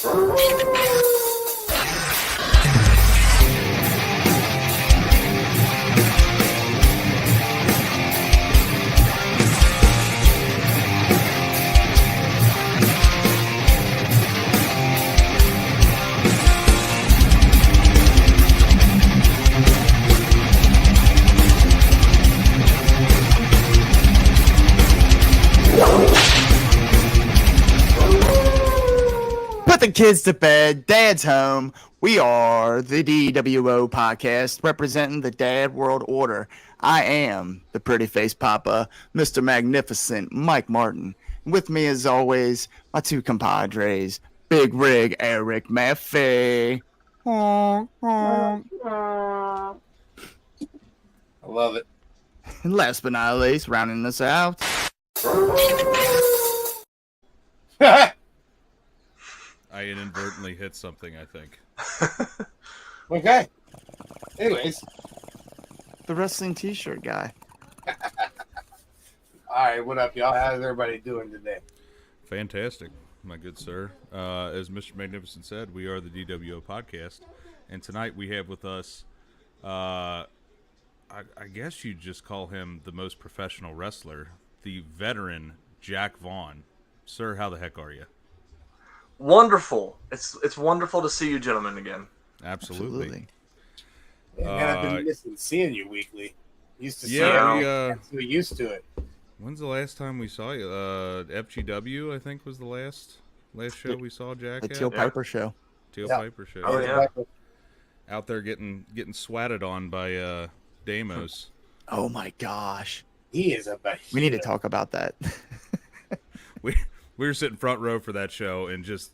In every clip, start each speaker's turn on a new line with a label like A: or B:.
A: Put the kids to bed. Dad's home. We are the DWO podcast representing the Dad World Order. I am the pretty face papa, Mr. Magnificent Mike Martin. With me, as always, my two compadres, Big Rig Eric Maffei.
B: I love it.
A: And last but not least, rounding us out.
C: I inadvertently hit something, I think.
B: Okay. Anyways.
A: The wrestling t-shirt guy.
B: All right, what up, y'all? How's everybody doing today?
C: Fantastic, my good sir. As Mr. Magnificent said, we are the DWO podcast. And tonight we have with us, I guess you'd just call him the most professional wrestler, the veteran Jack Vaugn. Sir, how the heck are you?
D: Wonderful. It's wonderful to see you gentlemen again.
C: Absolutely.
B: Yeah, man, I've been missing seeing you weekly. Used to see
C: yeah,
B: we used to it.
C: When's the last time we saw you? FGW, I think, was the last show we saw Jack
A: The
C: at.
A: Teal Piper show.
C: Teal Piper show.
D: Oh, yeah.
C: Out there getting swatted on by Damos.
A: Oh my gosh.
B: He is a behemoth.
A: We need to talk about that.
C: We were sitting front row for that show, and just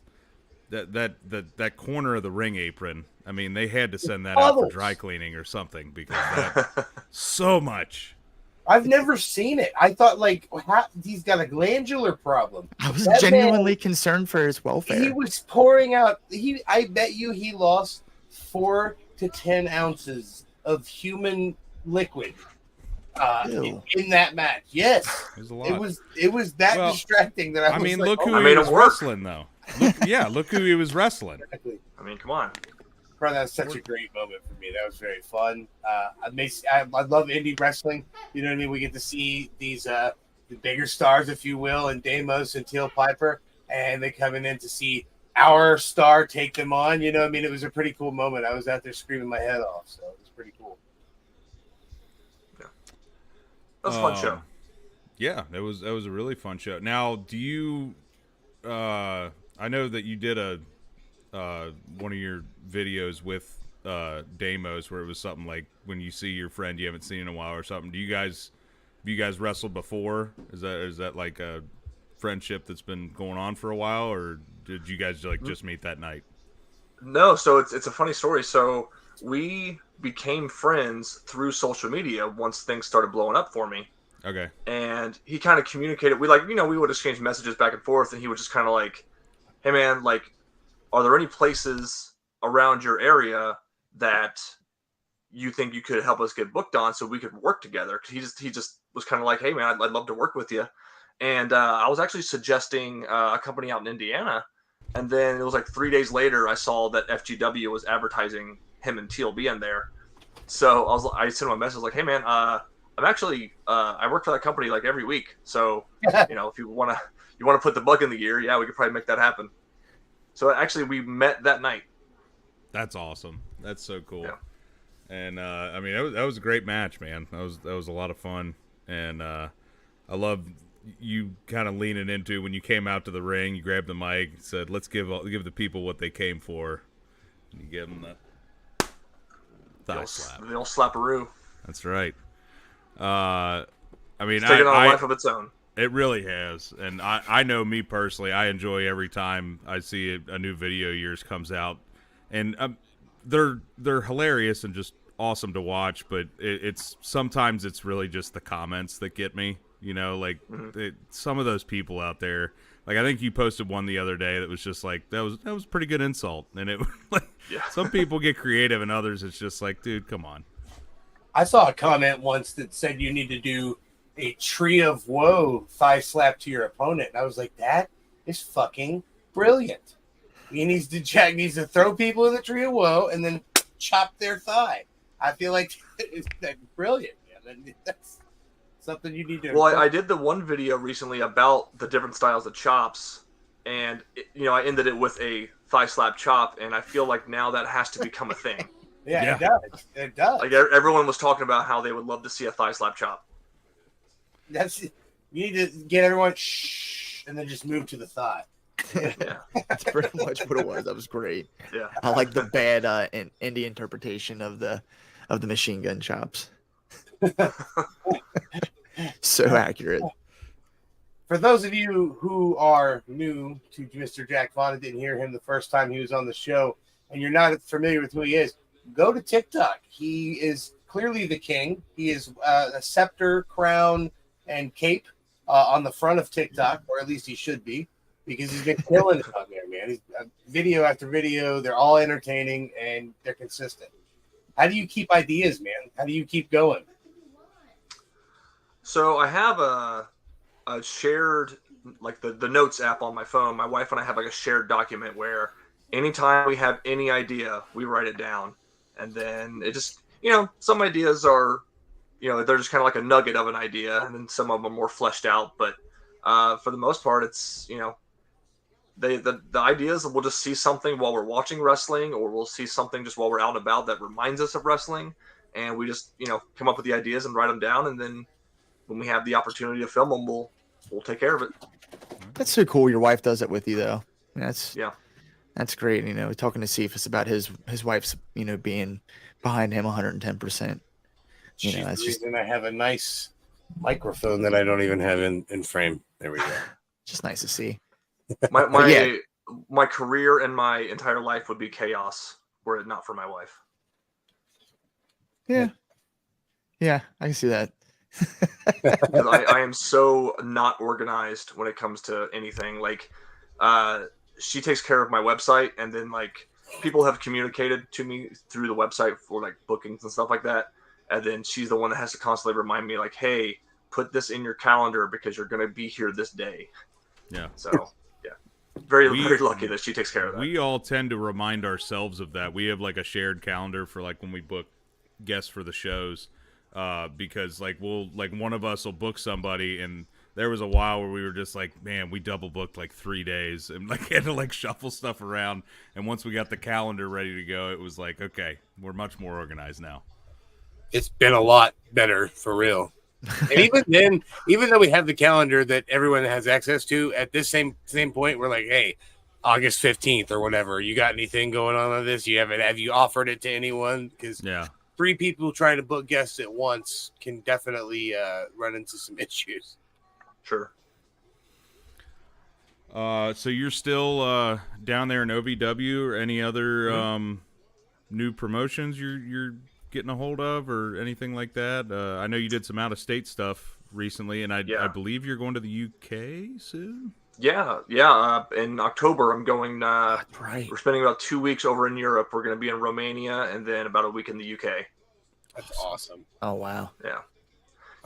C: that corner of the ring apron. I mean, they had to send that out for dry cleaning or something because that so much.
B: I've never seen it. I thought he's got a glandular problem.
A: I was genuinely concerned for his welfare.
B: He was pouring out. I bet you he lost 4 to 10 ounces of human liquid in that match. Yes, it was that distracting that I was
C: look who he was wrestling though. Look who he was wrestling.
B: Exactly.
D: I mean, come on.
B: Bro, that was such a great moment for me. That was very fun. I love indie wrestling. You know what I mean? We get to see these the bigger stars, if you will, and Damos and Teal Piper, and they coming in to see our star take them on. You know what I mean? It was a pretty cool moment. I was out there screaming my head off, so it was pretty cool.
D: Yeah. That was a fun show.
C: Yeah, that was a really fun show. Now, do you I know that you did one of your videos with Damos where it was something like when you see your friend you haven't seen in a while or something. Have you guys wrestled before? Is that like a friendship that's been going on for a while, or did you guys just meet that night?
D: No, so it's a funny story. So we became friends through social media once things started blowing up for me.
C: Okay. And
D: he kind of communicated. We would exchange messages back and forth, and he would just kind of like, "Hey man, like, are there any places around your area that you think you could help us get booked on so we could work together?" Because he just was kind of like, "Hey man, I'd love to work with you." And I was actually suggesting a company out in Indiana, and then it was like 3 days later I saw that FGW was advertising him and Teal being there. So I sent him a message like, "Hey man, I'm actually I work for that company like every week, so if you want to put the bug in the gear, yeah, we could probably make that happen." So actually, we met that night.
C: That's awesome. That's so cool.
D: Yeah.
C: And that was a great match, man. That was a lot of fun, and I love you kind of leaning into when you came out to the ring. You grabbed the mic, said, "Let's give the people what they came for." And you give them the thigh slap.
D: The old slapperoo.
C: That's right.
D: It's taken on a life of its own.
C: It really has, and I know me personally, I enjoy every time I see a new video of yours comes out, and they're hilarious and just awesome to watch. But it's sometimes it's really just the comments that get me, some of those people out there. Like I think you posted one the other day that was just like that was a pretty good insult, and it like some people get creative, and others it's just like, dude, come on.
B: I saw a comment once that said you need to do a tree of woe thigh slap to your opponent. And I was like, that is fucking brilliant. Jack needs to throw people in the tree of woe and then chop their thigh. I feel like it's brilliant, man. That's something you need to.
D: Well, I did the one video recently about the different styles of chops, and I ended it with a thigh slap chop, and I feel like now that has to become a thing.
B: Yeah, it does. It does.
D: Like everyone was talking about how they would love to see a thigh slap chop.
B: You need to get everyone shh, and then just move to the thigh.
A: Yeah, that's pretty much what it was. That was great.
D: Yeah,
A: I like the bad indie interpretation of the machine gun chops. So accurate.
B: For those of you who are new to Mr. Jack Vaugn and didn't hear him the first time he was on the show, and you're not familiar with who he is, go to TikTok. He is clearly the king. He is a scepter, crown, and cape on the front of TikTok, or at least he should be, because he's been killing it on there, man. He's, video after video, they're all entertaining and they're consistent. How do you keep ideas, man? How do you keep going?
D: So I have a shared, like the notes app on my phone. My wife and I have like a shared document where anytime we have any idea, we write it down. And then it just, some ideas are, they're just kind of like a nugget of an idea. And then some of them are more fleshed out. But for the most part, it's, the ideas, we'll just see something while we're watching wrestling, or we'll see something just while we're out and about that reminds us of wrestling. And we just, come up with the ideas and write them down. And then when we have the opportunity to film them, we'll take care of it.
A: That's so cool. Your wife does it with you, though. That's great. Talking to Cephas about his wife's, being behind him 110%.
B: She's the reason I have a nice microphone that I don't even have in frame. There we go.
A: Just nice to see.
D: My career and my entire life would be chaos were it not for my wife.
A: Yeah, I can see that.
D: I am so not organized when it comes to anything. Like, she takes care of my website, and then like people have communicated to me through the website for like bookings and stuff like that. And then she's the one that has to constantly remind me, like, hey, put this in your calendar because you're going to be here this day.
C: Yeah.
D: So, yeah. Very lucky that she takes care of that.
C: We all tend to remind ourselves of that. We have like a shared calendar for like when we book guests for the shows. Because like one of us will book somebody, and there was a while where we were just like, man, we double booked like 3 days and like had to like shuffle stuff around. And once we got the calendar ready to go, it was like, okay, we're much more organized now.
B: It's been a lot better for real. And even then, even though we have the calendar that everyone has access to, at this same point, we're like, hey, August 15th or whatever, you got anything going on this? Have you offered it to anyone? Because 3 people trying to book guests at once can definitely run into some issues.
D: Sure.
C: So you're still down there in OVW, or any other new promotions you're getting a hold of, or anything like that? I know you did some out-of-state stuff recently, and I believe you're going to the UK soon?
D: Yeah. In October, I'm going.
A: Right.
D: We're spending about 2 weeks over in Europe. We're going to be in Romania, and then about a week in the UK.
B: That's awesome.
A: Oh, wow.
D: Yeah.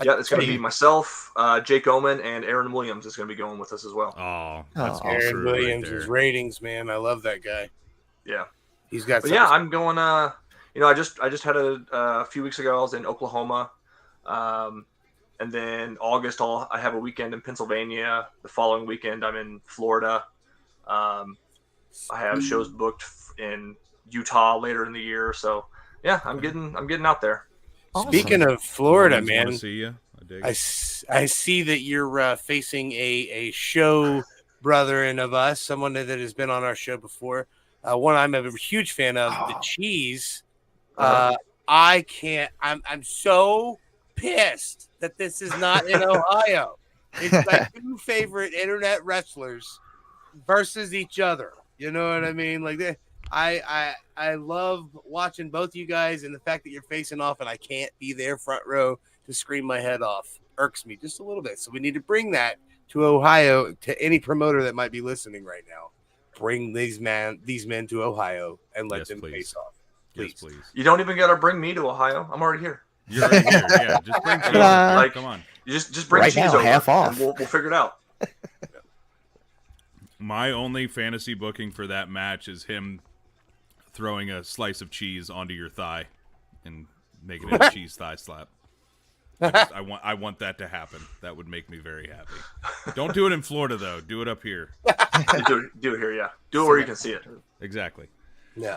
D: Yeah, it's going to be myself, Jake Oman, and Aaron Williams is going to be going with us as well.
C: Oh, that's
B: Aaron Williams' ratings, man. I love that guy.
D: Yeah.
B: He's got.
D: But yeah, I'm going. I just had a few weeks ago. I was in Oklahoma, and then August I have a weekend in Pennsylvania. The following weekend I'm in Florida. I have shows booked in Utah later in the year. So yeah, I'm getting out there.
B: Awesome. Speaking of Florida, man,
C: see you.
B: I see that you're facing a show brethren of us, someone that has been on our show before. One I'm a huge fan of, the Cheese. I'm so pissed that this is not in Ohio. It's my 2 favorite internet wrestlers versus each other. You know what I mean? Like I love watching both you guys, and the fact that you're facing off and I can't be there front row to scream my head off irks me just a little bit. So we need to bring that to Ohio, to any promoter that might be listening right now. Bring these men to Ohio and let them face off. Please.
C: Yes, please.
D: You don't even got to bring me to Ohio. I'm already here.
C: You're right here. Yeah, just bring cheese over. Come on.
D: You just bring
A: right
D: cheese
A: now,
D: over,
A: half off.
D: and we'll figure it out.
C: My only fantasy booking for that match is him throwing a slice of cheese onto your thigh and making it a cheese thigh slap. I want that to happen. That would make me very happy. Don't do it in Florida though. Do it up here.
D: do it here, yeah. Do it where you can see it.
C: Exactly.
B: Yeah.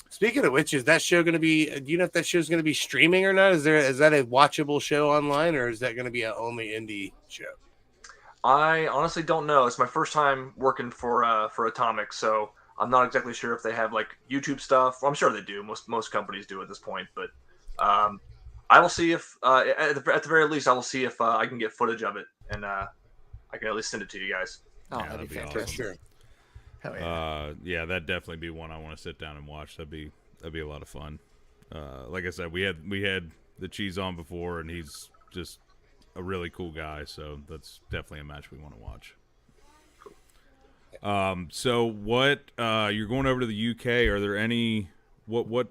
E: Speaking of which, is that show going to be? Do you know if that show's going to be streaming or not? Is that a watchable show online, or is that going to be an only indie show?
D: I honestly don't know. It's my first time working for Atomic, so I'm not exactly sure if they have like YouTube stuff. Well, I'm sure they do. Most companies do at this point, but I will see if at the very least I will see if I can get footage of it, and I can at least send it to you guys.
A: Oh,
C: Yeah,
A: that'd be
C: awesome.
A: fantastic.
E: Sure.
A: Hell yeah.
C: Yeah, that'd definitely be one I want to sit down and watch. That'd be a lot of fun. Like I said, we had the cheese on before, and he's just a really cool guy. So that's definitely a match we want to watch. So what? You're going over to the UK. Are there any? What?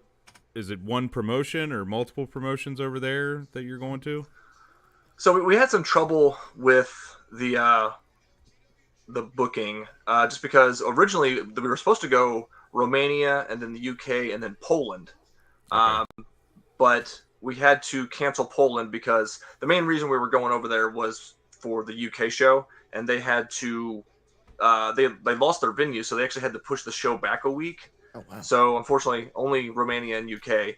C: Is it one promotion or multiple promotions over there that you're going to?
D: So we had some trouble with the booking, just because originally we were supposed to go Romania and then the UK and then Poland.
C: Okay.
D: But we had to cancel Poland because the main reason we were going over there was for the UK show, and they had to they lost their venue, so they actually had to push the show back a week.
A: Oh wow.
D: So unfortunately, only Romania and UK.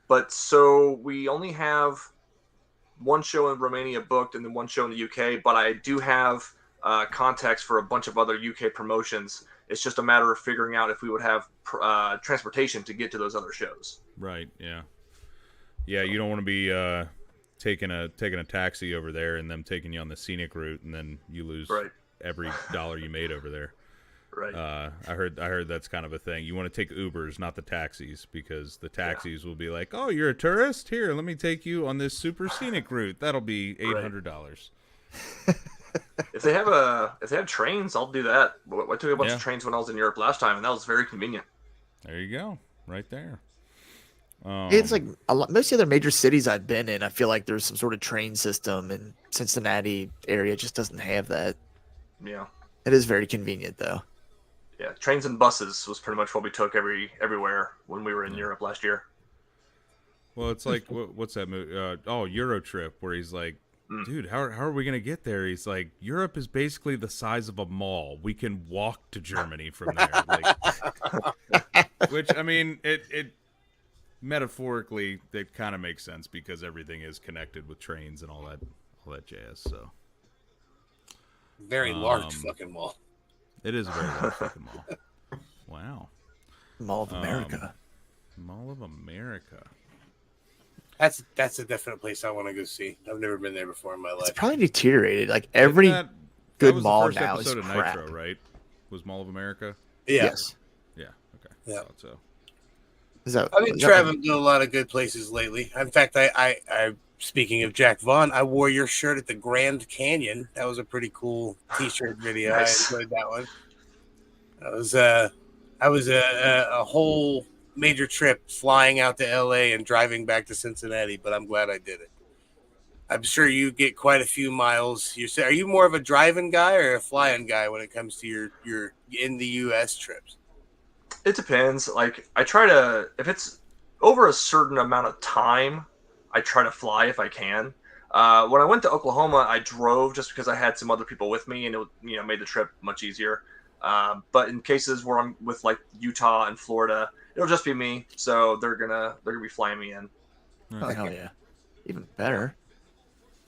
D: But so we only have one show in Romania booked and then one show in the UK. But I do have contacts for a bunch of other UK promotions. It's just a matter of figuring out if we would have transportation to get to those other shows.
C: Right. Yeah. Yeah. You don't want to be taking a taxi over there and them taking you on the scenic route, and then you lose every dollar you made over there.
D: Right.
C: I heard that's kind of a thing. You want to take Ubers, not the taxis, because the taxis will be like, "Oh, you're a tourist? Here, let me take you on this super scenic route. That'll be $800."
D: If they have trains, I'll do that. I took a bunch of trains when I was in Europe last time, and that was very convenient.
C: There you go, right there.
A: It's like most of the other major cities I've been in, I feel like there's some sort of train system, and Cincinnati area just doesn't have that.
D: Yeah.
A: It is very convenient though.
D: Yeah, trains and buses was pretty much what we took everywhere when we were in Europe last year.
C: Well, it's like what's that movie? Euro Trip, where he's like, dude, how are we gonna get there? He's like, Europe is basically the size of a mall. We can walk to Germany from there. Like, which I mean, it metaphorically that kind of makes sense because everything is connected with trains and all that jazz. So
E: Very large fucking mall.
C: it is a very large fucking mall. Wow,
A: Mall of America.
C: Mall of America.
E: That's a definite place I want to go see. I've never been there before in my
A: It's
E: life.
A: probably deteriorated. Like every
C: That
A: good
C: was
A: mall
C: the first
A: now is
C: episode of
A: crap.
C: Nitro, right? Was Mall of America?
E: Yeah.
A: Yes.
C: Yeah. Okay.
E: Yeah.
C: Thought so.
A: Is that?
E: I've been
A: is that-
E: traveling to a lot of good places lately. In fact, I speaking of Jack Vaugn, I wore your shirt at the Grand Canyon. That was a pretty cool T-shirt video.
D: Nice.
E: I enjoyed that one. I was a whole major trip flying out to LA and driving back to Cincinnati, but I'm glad I did it. I'm sure you get quite a few miles. Are you more of a driving guy or a flying guy when it comes to your in the US trips?
D: It depends. Like I try to, if it's over a certain amount of time, I try to fly if I can. When I went to Oklahoma, I drove just because I had some other people with me, and it made the trip much easier. But in cases where I'm with like Utah and Florida, it'll just be me. So they're gonna be flying me in.
A: Oh, hell yeah. Even better.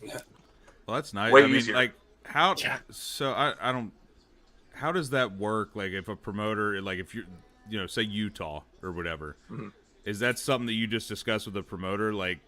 C: Well, that's nice.
D: Way
C: I mean,
D: easier.
C: like how?
A: Yeah.
C: So I don't. How does that work? Like, if a promoter, like, if you're, say Utah or whatever, is that something that you just discuss with the promoter? Like,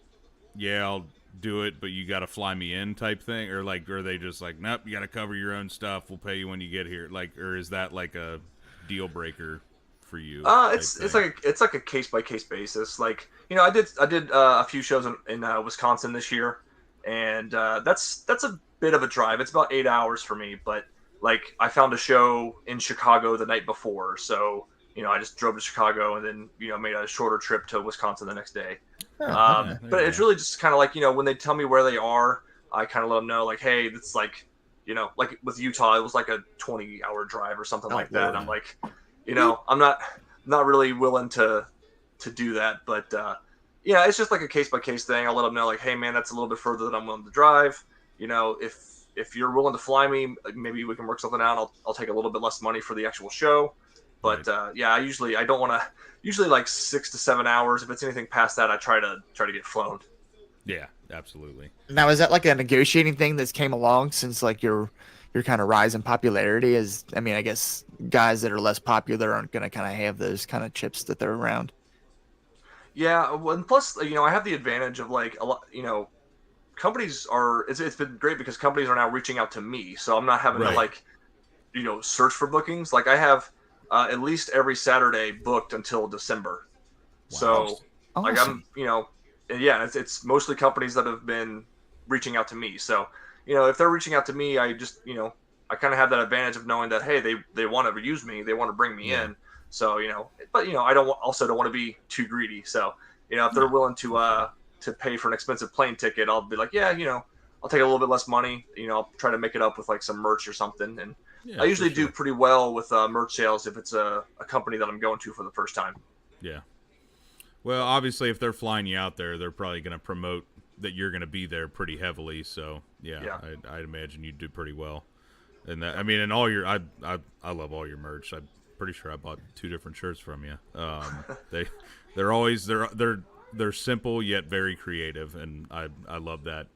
C: yeah, I'll do it, but you got to fly me in, type thing, or like, are they just like, nope, you got to cover your own stuff. We'll pay you when you get here. Like, or is that like a deal breaker for you?
D: It's like a case by case basis. Like I did a few shows in Wisconsin this year, and that's a bit of a drive. It's about 8 hours for me, but like I found a show in Chicago the night before, so I just drove to Chicago and then made a shorter trip to Wisconsin the next day. But it's really just kind of like when they tell me where they are, I kind of let them know like, hey, it's like like with Utah, it was like a 20-hour drive or something like that.
A: Lord.
D: I'm like, I'm not really willing to do that, but yeah, it's just like a case by case thing. I'll let them know, like, hey man, that's a little bit further than I'm willing to drive. If you're willing to fly me, maybe we can work something out. I'll take a little bit less money for the actual show. But yeah, I don't want to. Usually like 6 to 7 hours. If it's anything past that, I try to get flown.
C: Yeah, absolutely.
A: Now, is that like a negotiating thing that's came along since like your kind of rise in popularity? I guess guys that are less popular aren't going to kind of have those kind of chips that they're around.
D: Yeah, well, and plus, I have the advantage of like a lot. Companies are. It's been great because companies are now reaching out to me, so I'm not having to like, search for bookings. Like I have at least every Saturday booked until December.
C: Wow.
D: So like
A: Awesome.
D: yeah, it's mostly companies that have been reaching out to me. So, if they're reaching out to me, I just, I kind of have that advantage of knowing that, hey, they want to use me, they want to bring me in. So, but I don't want to be too greedy. So, if they're willing to pay for an expensive plane ticket, I'll be like, yeah, I'll take a little bit less money. I'll try to make it up with like some merch or something. And I usually do pretty well with merch sales if it's a company that I'm going to for the first time.
C: Yeah. Well, obviously, if they're flying you out there, they're probably going to promote that you're going to be there pretty heavily. So, yeah. I'd imagine you'd do pretty well. And that, and all your, I love all your merch. I'm pretty sure I bought 2 different shirts from you. They're always they're simple yet very creative, and I love that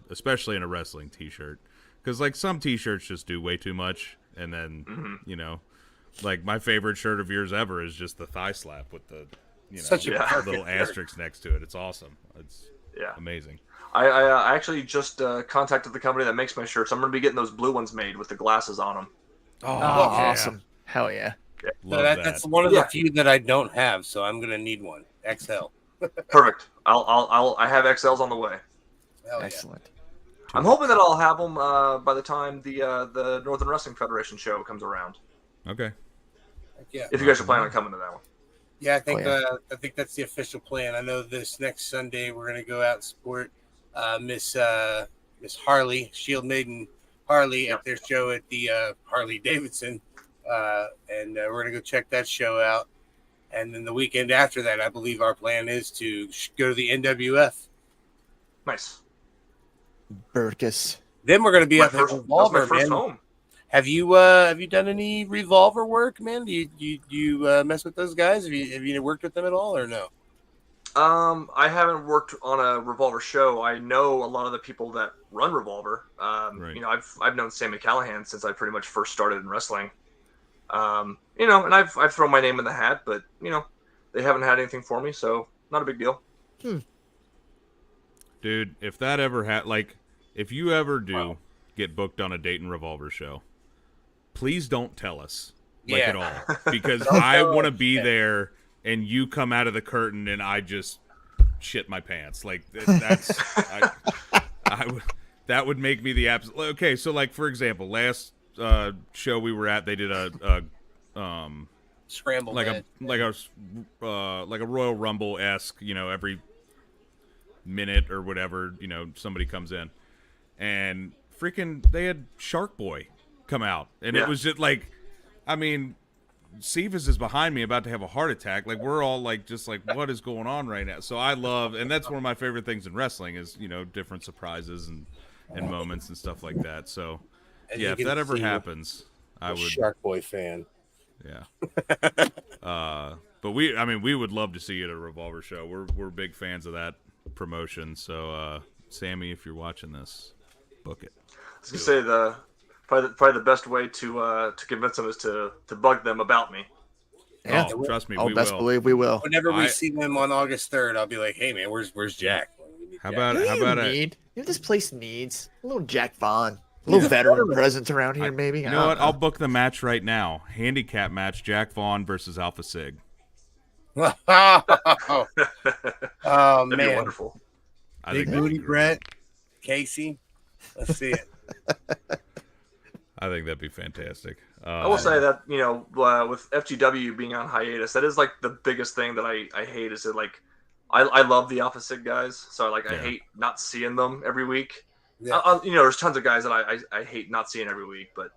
C: especially in a wrestling T-shirt, because like some T-shirts just do way too much, and then like my favorite shirt of yours ever is just the thigh slap with the
E: Such a perfect
C: little asterisk next to it. It's awesome. It's amazing.
D: I actually just contacted the company that makes my shirts. I'm going to be getting those blue ones made with the glasses on them.
A: Oh, awesome. Hell yeah.
C: Love
E: that's one of the few that I don't have, so I'm going to need one. XL.
D: Perfect. I have XLs on the way.
E: Hell
A: Excellent.
D: Yeah. I'm hoping that I'll have them by the time the Northern Wrestling Federation show comes around.
C: Okay.
E: Yeah.
D: If you guys are planning on coming to that one.
E: Yeah, I think that's the official plan. I know this next Sunday we're going to go out and support Miss Harley, Shield Maiden Harley, at their show at the Harley Davidson, and we're going to go check that show out. And then the weekend after that, I believe our plan is to go to the NWF.
D: Nice.
A: Burkus.
E: Then we're going to be at the Revolver,
D: that's my first
E: man.
D: home.
E: Have you done any Revolver work, man? Do you mess with those guys? Have you worked with them at all, or no?
D: I haven't worked on a Revolver show. I know a lot of the people that run Revolver.
C: Right.
D: I've known Sammy Callahan since I pretty much first started in wrestling. And I've thrown my name in the hat, but they haven't had anything for me, so not a big deal.
C: Dude, if that ever if you ever do get booked on a Dayton Revolver show, please don't tell us at all, because I want to be there and you come out of the curtain and I just shit my pants. Like that's that would make me the absolute. Okay, so like for example, last show we were at, they did a
E: Scramble
C: like a Royal Rumble-esque, every minute or whatever, somebody comes in, and freaking they had Shark Boy come out, and it was just like, Cephas is behind me about to have a heart attack. Like we're all like, just like, what is going on right now? So I love, and that's one of my favorite things in wrestling is, different surprises and moments and stuff like that. So if that ever happens, I would.
E: Shark Boy fan.
C: Yeah. But we would love to see you at a Revolver show. We're big fans of that promotion. So Sammy, if you're watching this, book it.
D: I was gonna say probably the best way to convince them is to bug them about me.
A: Yeah.
C: Oh, trust me,
A: Oh,
C: we
A: best
C: will.
A: believe we will.
E: Whenever we see them on August 3rd, I'll be like, "Hey man, where's Jack?"
C: How about
A: this place needs a little Jack Vaugn, a little veteran presence around here, maybe.
C: You know what? I'll book the match right now. Handicap match: Jack Vaugn versus Alpha Sig.
E: Oh
D: That'd be
E: man,
D: wonderful.
E: Big Booty Brett, Casey. Let's see it.
C: I think that'd be fantastic.
D: I will say that with FGW being on hiatus, that is like the biggest thing that I hate is that like I love the Alpha Sig guys, so I hate not seeing them every week.
E: Yeah.
D: There's tons of guys that I hate not seeing every week, but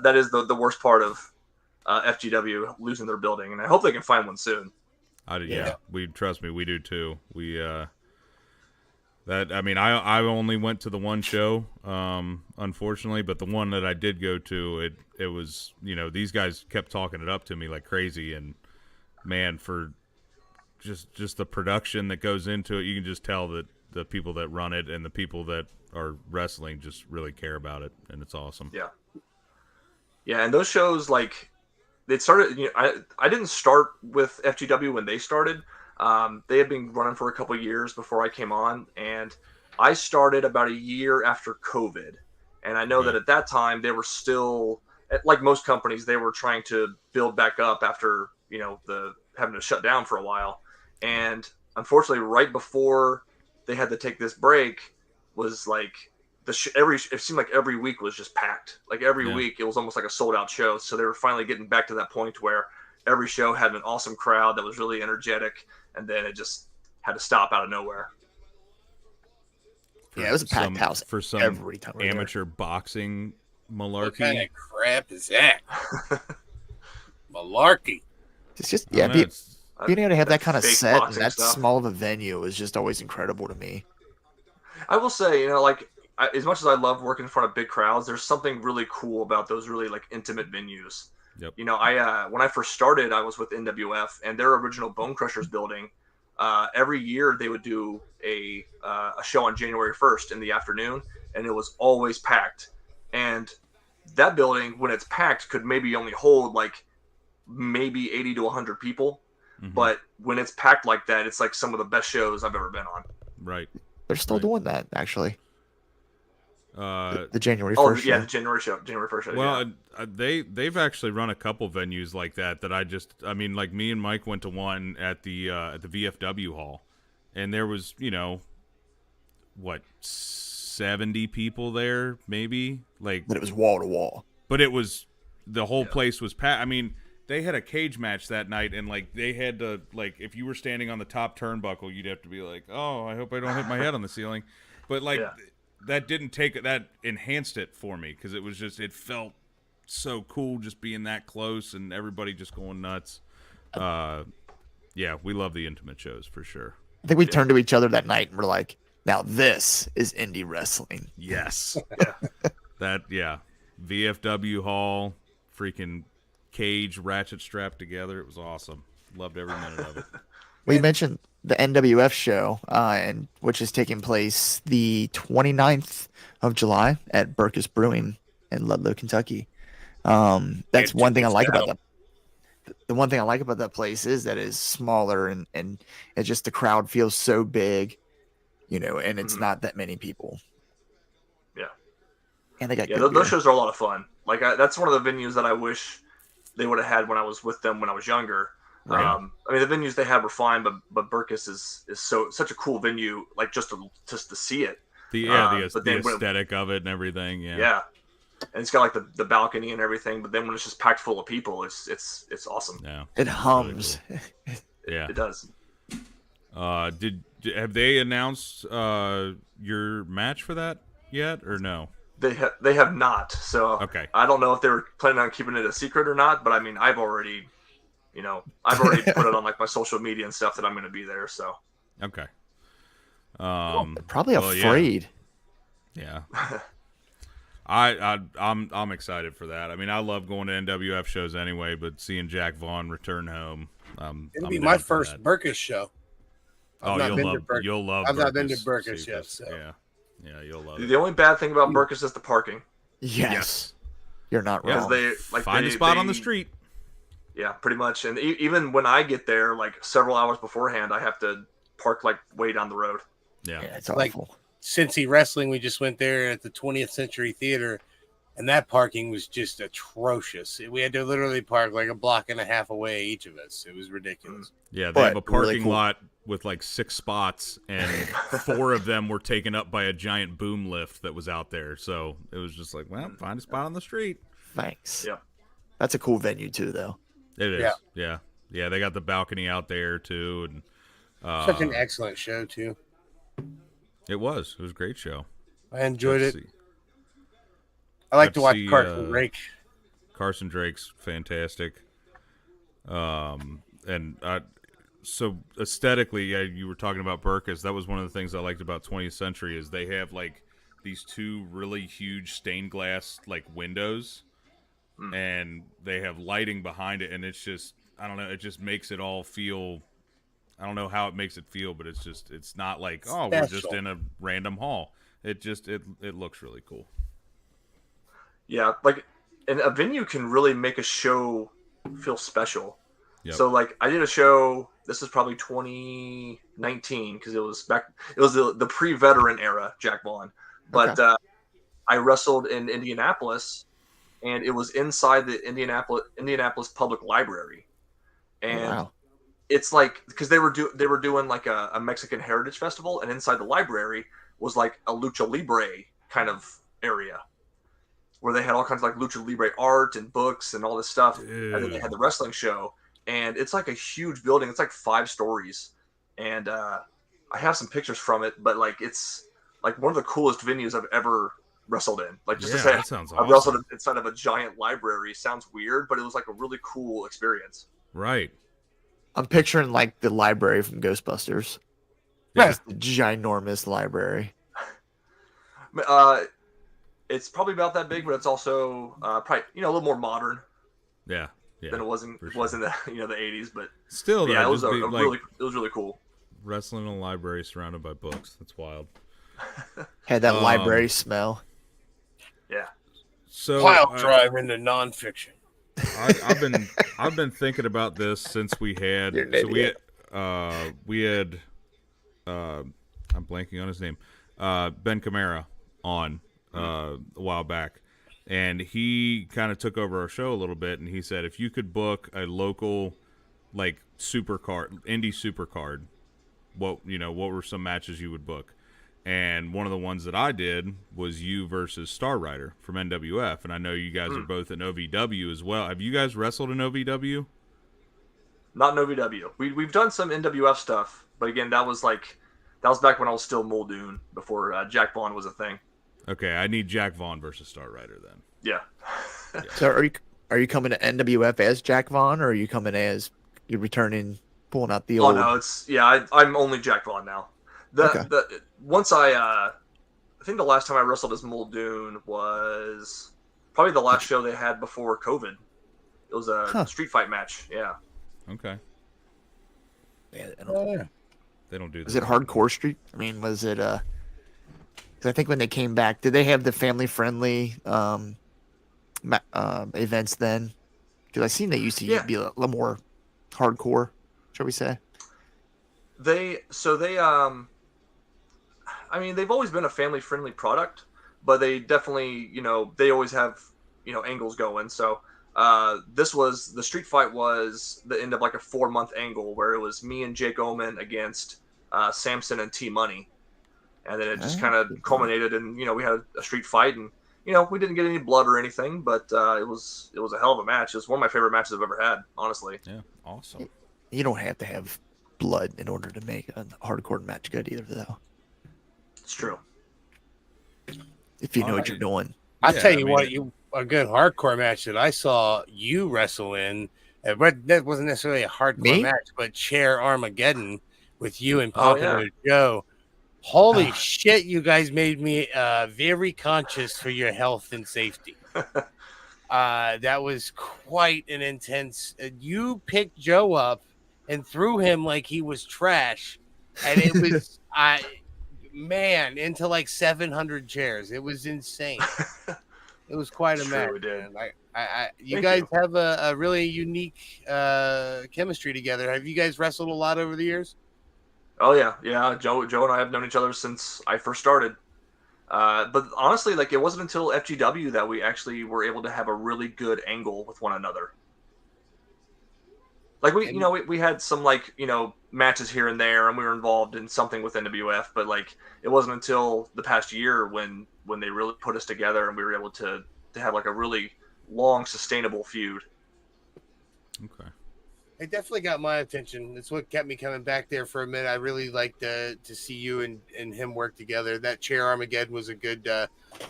D: that is the worst part of FGW losing their building, and I hope they can find one soon.
C: Yeah, we trust me, we do too. We I only went to the one show, unfortunately, but the one that I did go to, it was these guys kept talking it up to me like crazy, and man, for just the production that goes into it, you can just tell that the people that run it and the people that are wrestling just really care about it, and it's awesome.
D: Yeah, and those shows, like, they started. I didn't start with FGW when they started. They had been running for a couple of years before I came on, and I started about a year after COVID. And I know that at that time they were still, like most companies, they were trying to build back up after the having to shut down for a while. And unfortunately, right before they had to take this break, was like it seemed like every week was just packed. Like every week, it was almost like a sold out show. So they were finally getting back to that point where every show had an awesome crowd that was really energetic, and then it just had to stop out of nowhere.
A: Yeah, it was a packed house
C: for some
A: every time
C: amateur boxing malarkey.
E: What kind of crap is that? Malarkey.
A: It's just
C: I don't know,
A: being able to have that kind of
D: fake
A: set and
D: boxing
A: that
D: stuff.
A: small of a venue is just always incredible to me.
D: I will say, as much as I love working in front of big crowds, there's something really cool about those really like intimate venues.
C: Yep.
D: I when I first started, I was with NWF, and their original Bone Crushers building. Every year they would do a show on January 1st in the afternoon, and it was always packed. And that building, when it's packed, could maybe only hold like maybe 80 to 100 people.
C: Mhm.
D: But when it's packed like that, it's like some of the best shows I've ever been on.
C: Right.
A: They're still doing that, actually. The January 1st
D: Oh,
A: show.
D: yeah, the January 1st show.
C: Well, they've actually run a couple venues like that like me and Mike went to one at the VFW hall, and there was 70 people there maybe, like,
A: But it was wall to wall.
C: but it was the whole place was packed. I mean, they had a cage match that night, and like they had to, like, if you were standing on the top turnbuckle, you'd have to be like, oh, I hope I don't hit my head on the ceiling, but like.
D: Yeah.
C: That enhanced it for me, because it felt so cool just being that close and everybody just going nuts. Yeah, we love the intimate shows for sure.
A: I think we turned to each other that night and we're like, now this is indie wrestling.
C: Yes. VFW hall, freaking cage ratchet strapped together. It was awesome. Loved every minute of it.
A: We mentioned the NWF show, and which is taking place the 29th of July at Burkus Brewing in Ludlow, Kentucky. That's one thing I like about that. The one thing I like about that place is that it's smaller and it's just the crowd feels so big, and it's not that many people.
D: Yeah.
A: And they got good
D: those
A: beer.
D: shows are a lot of fun. Like that's one of the venues that I wish they would have had when I was with them when I was younger.
A: Right.
D: I mean, the venues they had were fine, but Burkus is such a cool venue, like just to see it.
C: The aesthetic of it and everything.
D: Yeah. And it's got like the balcony and everything, but then when it's just packed full of people, it's awesome.
C: Yeah.
A: It hums.
C: Really cool. Yeah.
D: It does.
C: Have they announced your match for that yet, or no?
D: They have not. So
C: Okay.
D: I don't know if they were planning on keeping it a secret or not, but I mean, I've already put it on like my social media and stuff that I'm going to be there. So
C: Okay.
A: Probably afraid.
C: Yeah. I'm excited for that. I mean, I love going to NWF shows anyway, but seeing Jack Vaugn return home,
E: It'll
C: I'm
E: be
C: down
E: my
C: for
E: first
C: that.
E: Burkus show.
C: Oh, you'll love.
E: I've not been to
C: Burkus,
E: Burkus yet,
C: Cephas.
E: so.
C: Yeah, you'll love it.
D: the only bad thing about Burkus is the parking.
A: Yes. You're not
D: Because
A: wrong.
C: Find a spot on the street.
D: Yeah, pretty much. And even when I get there, like several hours beforehand, I have to park like way down the road.
C: Yeah.
A: It's
E: Like-
A: awful.
E: Cincy Wrestling, we just went there at the 20th Century Theater, and that parking was just atrocious. We had to literally park like a block and a half away, each of us. It was ridiculous.
C: Yeah, they
A: But
C: have a parking
A: really cool.
C: lot with like 6 spots, and 4 of them were taken up by a giant boom lift that was out there. So it was just like, well, find a spot on the street.
A: Thanks.
D: Yep.
A: That's a cool venue too, though.
C: It is.
E: Yeah.
C: Yeah. They got the balcony out there too, and
E: Such an excellent show, too.
C: it was a great show.
E: I enjoyed
C: Let's
E: it.
C: see.
E: I like
C: Got
E: to watch
C: see,
E: Carson Drake.
C: Carson Drake's fantastic. And so aesthetically, yeah, you were talking about Burkas. That was one of the things I liked about 20th Century is they have like these two really huge stained glass like windows, and they have lighting behind it, and it's just I don't know, it just makes it all feel. I don't know how it makes it feel, but it's not like we're just
E: Special.
C: in a random hall. It looks really cool.
D: Yeah, like, and a venue can really make a show feel special.
C: Yep.
D: So, like, I did a show. This is probably 2019 because it was back. It was the pre-veteran era, Jack Vaugn. But I wrestled in Indianapolis, and it was inside the Indianapolis Public Library,
A: Oh,
D: and
A: wow.
D: it's like because they were doing like a Mexican Heritage Festival, and inside the library was like a lucha libre kind of area where they had all kinds of like lucha libre art and books and all this stuff, and then they had the wrestling show, and it's like a huge building. It's like 5 stories, and I have some pictures from it, but like it's like one of the coolest venues I've ever wrestled in. Like just to say,
C: that sounds
D: I wrestled
C: awesome.
D: inside of a giant library sounds weird, but it was like a really cool experience.
C: Right.
A: I'm picturing like the library from Ghostbusters.
C: Yeah.
A: Just the ginormous library.
D: It's probably about that big, but it's also probably a little more modern
C: Yeah.
D: than it was in
C: for sure.
D: the the 80s. But
C: Still,
D: yeah,
C: though,
D: it was
C: just
D: it was really cool.
C: wrestling in a library surrounded by books. That's wild.
A: Had that library smell.
D: Yeah.
C: So
E: Pile drive into nonfiction.
C: I've been thinking about this since we had
A: You're an
C: so
A: idiot.
C: we had I'm blanking on his name, Ben Camara on a while back, and he kind of took over our show a little bit, and he said if you could book a local like indie super card, what were some matches you would book? And one of the ones that I did was you versus Star Rider from NWF, and I know you guys are both in OVW as well. Have you guys wrestled in OVW?
D: Not in OVW. We've done some NWF stuff, but again, that was back when I was still Muldoon before Jack Vaughan was a thing.
C: Okay, I need Jack Vaughan versus Star Rider then.
D: Yeah.
A: So are you coming to NWF as Jack Vaugn, or are you coming as you're returning, pulling out the old?
D: Oh no, I'm only Jack Vaughan now. Once I think the last time I wrestled as Muldoon was probably the last show they had before COVID. It was a street fight match. Yeah.
C: Okay.
A: Yeah,
C: They don't do that.
A: was it Hardcore Street? I mean, was it? 'Cause I think when they came back, did they have the family friendly events then? Because I seen they used to be a little more hardcore, shall we say?
D: I mean, they've always been a family-friendly product, but they definitely, they always have, angles going. So the street fight was the end of like a 4-month angle where it was me and Jake Omen against Samson and T Money, and then it just kind of culminated in, we had a street fight, and we didn't get any blood or anything, but it was a hell of a match. It was one of my favorite matches I've ever had, honestly.
C: Yeah, awesome.
A: You don't have to have blood in order to make a hardcore match good either, though.
D: It's true.
A: If you know what you're doing.
E: I'll tell you what, a good hardcore match that I saw you wrestle in, that wasn't necessarily a hardcore match, but Chair Armageddon with you and Popular Joe. Holy shit, you guys made me very conscious for your health and safety. That was quite an intense. You picked Joe up and threw him like he was trash, and it was into like 700 chairs. It was insane. It was quite a match. Man. You guys have a really unique chemistry together. Have you guys wrestled a lot over the years?
D: Oh yeah. Joe and I have known each other since I first started. But honestly, like it wasn't until FGW that we actually were able to have a really good angle with one another. Like we had some like matches here and there, and we were involved in something with NWF, but like it wasn't until the past year when they really put us together and we were able to have like a really long, sustainable feud.
C: Okay.
E: It definitely got my attention. It's what kept me coming back there for a minute. I really liked to see you and him work together. That Chair Armageddon was a good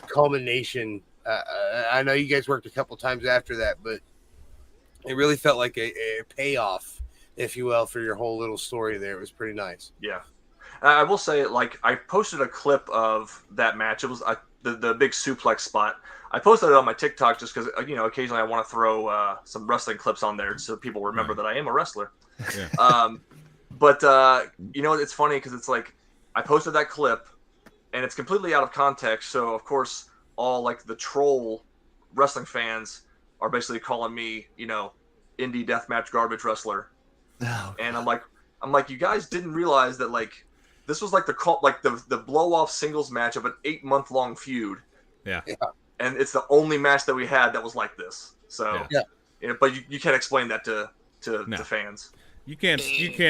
E: culmination. I know you guys worked a couple times after that, but it really felt like a payoff, if you will, for your whole little story there. It was pretty nice.
D: Yeah. I will say, like, I posted a clip of that match. It was the big suplex spot. I posted it on my TikTok just because, occasionally I want to throw some wrestling clips on there so people remember that I am a wrestler.
C: Yeah.
D: But it's funny because it's like I posted that clip and it's completely out of context. So, of course, all, like, the troll wrestling fans are basically calling me, indie deathmatch garbage wrestler.
A: Oh,
D: And I'm like, you guys didn't realize that, like, this was like the blow off singles match of an 8-month-long feud.
C: Yeah.
D: And it's the only match that we had that was like this. So, but you can't explain that to fans.
C: You can't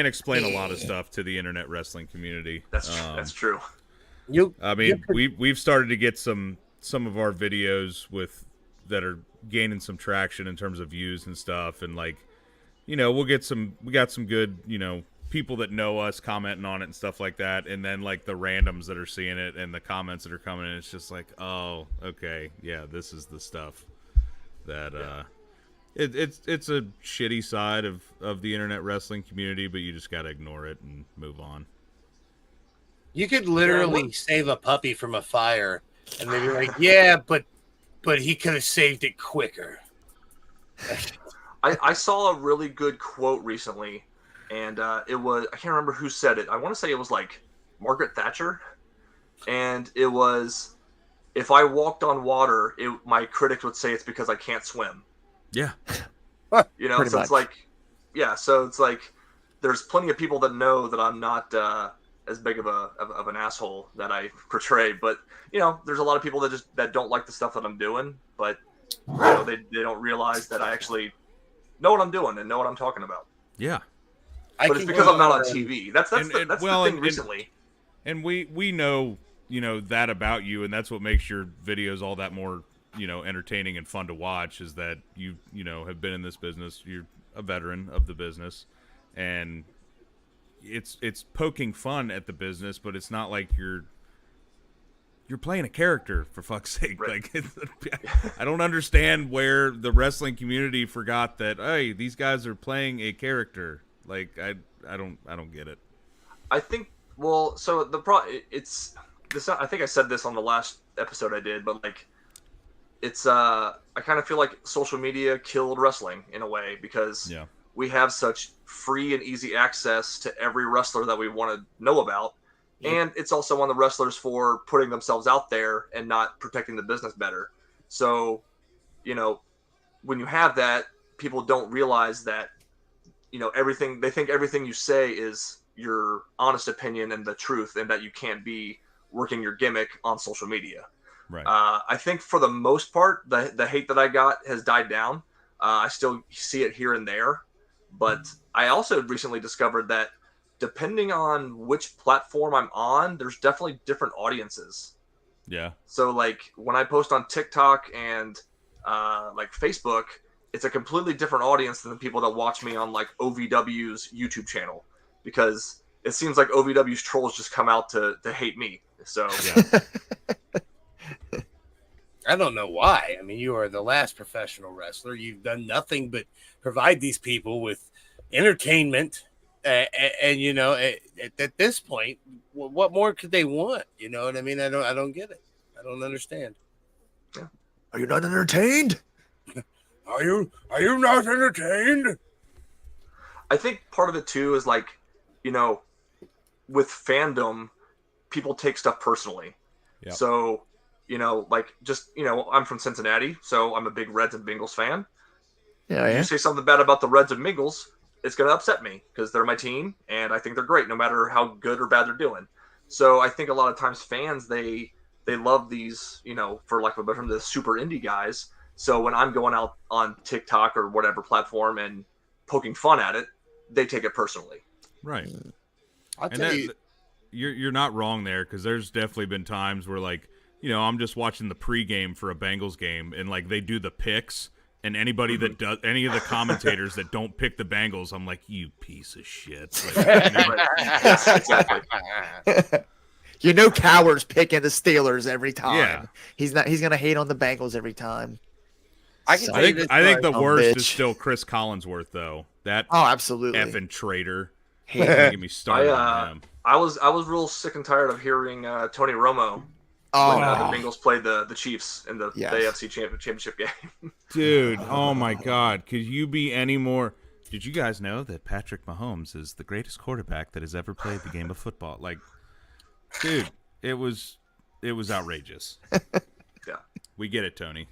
C: explain a lot of stuff to the internet wrestling community.
D: That's true.
C: We've started to get some of our videos that are gaining some traction in terms of views and stuff, and, like, we got some good, people that know us commenting on it and stuff like that, and then, like, the randoms that are seeing it and the comments that are coming in, it's just like, oh, okay, yeah, this is the stuff that it's a shitty side of the internet wrestling community, but you just gotta ignore it and move on.
E: You could literally save a puppy from a fire, and they'd be like, yeah, but he could have saved it quicker.
D: I saw a really good quote recently, and it was, I can't remember who said it. I want to say it was like Margaret Thatcher, and it was, if I walked on water, my critics would say it's because I can't swim.
C: Yeah.
D: So
A: much.
D: it's like, so it's like there's plenty of people that know that I'm not as big of an asshole that I portray, but there's a lot of people that don't like the stuff that I'm doing, but they don't realize that I actually know what I'm doing and know what I'm talking about.
C: Yeah.
D: But it's because I'm not on TV. That's the thing recently.
C: And we know, that about you, and that's what makes your videos all that more, entertaining and fun to watch, is that you have been in this business. You're a veteran of the business, and it's poking fun at the business, but it's not like you're playing a character, for fuck's sake.
D: Right.
C: Like, I don't understand where the wrestling community forgot that, hey, these guys are playing a character. Like, I don't get it.
D: I think, so it's this. I think I said this on the last episode I did, but, like, it's I kind of feel like social media killed wrestling in a way, because we have such free and easy access to every wrestler that we want to know about. And it's also on the wrestlers for putting themselves out there and not protecting the business better. So, when you have that, people don't realize that, they think everything you say is your honest opinion and the truth, and that you can't be working your gimmick on social media.
C: Right.
D: I think for the most part, the hate that I got has died down. I still see it here and there, but I also recently discovered that depending on which platform I'm on, there's definitely different audiences.
C: Yeah.
D: So, like, when I post on TikTok and like Facebook, it's a completely different audience than the people that watch me on, like, OVW's YouTube channel, because it seems like OVW's trolls just come out to hate me. So
E: I don't know why. I mean, you are the last professional wrestler. You've done nothing but provide these people with entertainment. And at this point, what more could they want? You know what I mean? I don't get it. I don't understand.
D: Yeah.
A: Are you not entertained?
E: Are you not entertained?
D: I think part of it too is, like, with fandom, people take stuff personally.
C: Yep.
D: So, I'm from Cincinnati, so I'm a big Reds and Bengals fan.
A: Yeah.
D: You say something bad about the Reds and Bengals, it's going to upset me, because they're my team and I think they're great no matter how good or bad they're doing. So I think a lot of times fans, they love these, for lack of a better term, the super indie guys. So when I'm going out on TikTok or whatever platform and poking fun at it, they take it personally.
C: Right.
E: I'll tell you.
C: You're not wrong there, because there's definitely been times where, like, I'm just watching the pregame for a Bengals game, and, like, they do the picks, And anybody that does, any of the commentators that don't pick the Bengals, I'm like, you piece of shit. Like,
D: Yes, exactly.
A: Coward's picking the Steelers every time.
C: Yeah.
A: He's gonna hate on the Bengals every time.
E: I can
A: So-
E: tell you this
C: I think the
A: Oh,
C: worst is
A: bitch.
C: still Chris Collinsworth, though. That
A: Oh, absolutely.
C: effing traitor.
A: Hate
C: Don't
A: him.
C: get me started on him.
D: I was real sick and tired of hearing Tony Romo
A: Oh,
D: when the Bengals played the Chiefs in the
A: Yes.
D: AFC championship game.
C: Dude, oh my God. Could you be any more... Did you guys know that Patrick Mahomes is the greatest quarterback that has ever played the game of football? Like, dude, it was outrageous.
D: Yeah.
C: We get it, Tony.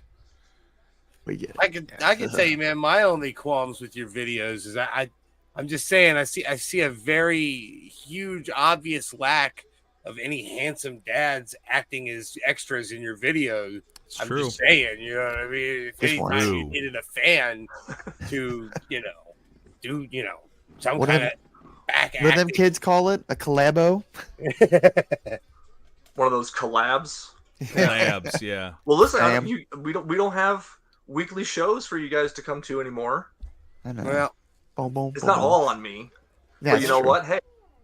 A: we get it.
E: I can tell you, man. My only qualms with your videos is I'm just saying I see a very huge, obvious lack of any handsome dads acting as extras in your video.
C: It's
E: I'm
C: true.
E: just saying, you know what I mean? If
A: It's
E: anytime you
C: true.
E: needed a fan to, do some
A: What
E: kind
A: do
E: of back
A: What do them
E: acting.
A: kids call it? A collabo?
D: One of those collabs.
C: Labs, yeah.
D: Well, listen,
A: Sam.
D: we don't have weekly shows for you guys to come to anymore.
A: I know.
E: Well,
A: Boom, boom,
D: It's
A: boom,
D: not
A: boom.
D: all on me.
A: Yeah,
D: But you know
A: true.
D: what? Hey,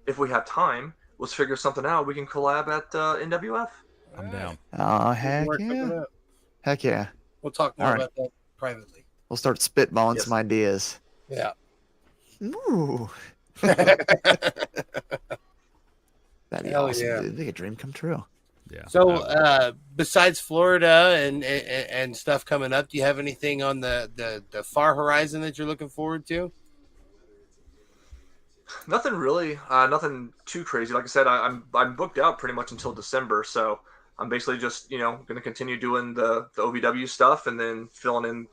D: if we have time, let's figure something out. We can collab at NWF.
C: I'm down.
A: Oh, heck
E: work something
A: yeah.
E: out.
A: Heck yeah.
E: We'll talk more
A: All right.
E: about that privately.
A: We'll start spitballing
D: Yes.
A: some ideas.
E: Yeah.
A: Ooh. That'd be
E: Hell
A: awesome,
E: yeah.
A: dude. Make a dream come true.
C: Yeah.
E: So, besides Florida and stuff coming up, do you have anything on the far horizon that you're looking forward to?
D: Nothing really. Nothing too crazy. Like I said, I'm booked out pretty much until December, so I'm basically just going to continue doing the OVW stuff and then filling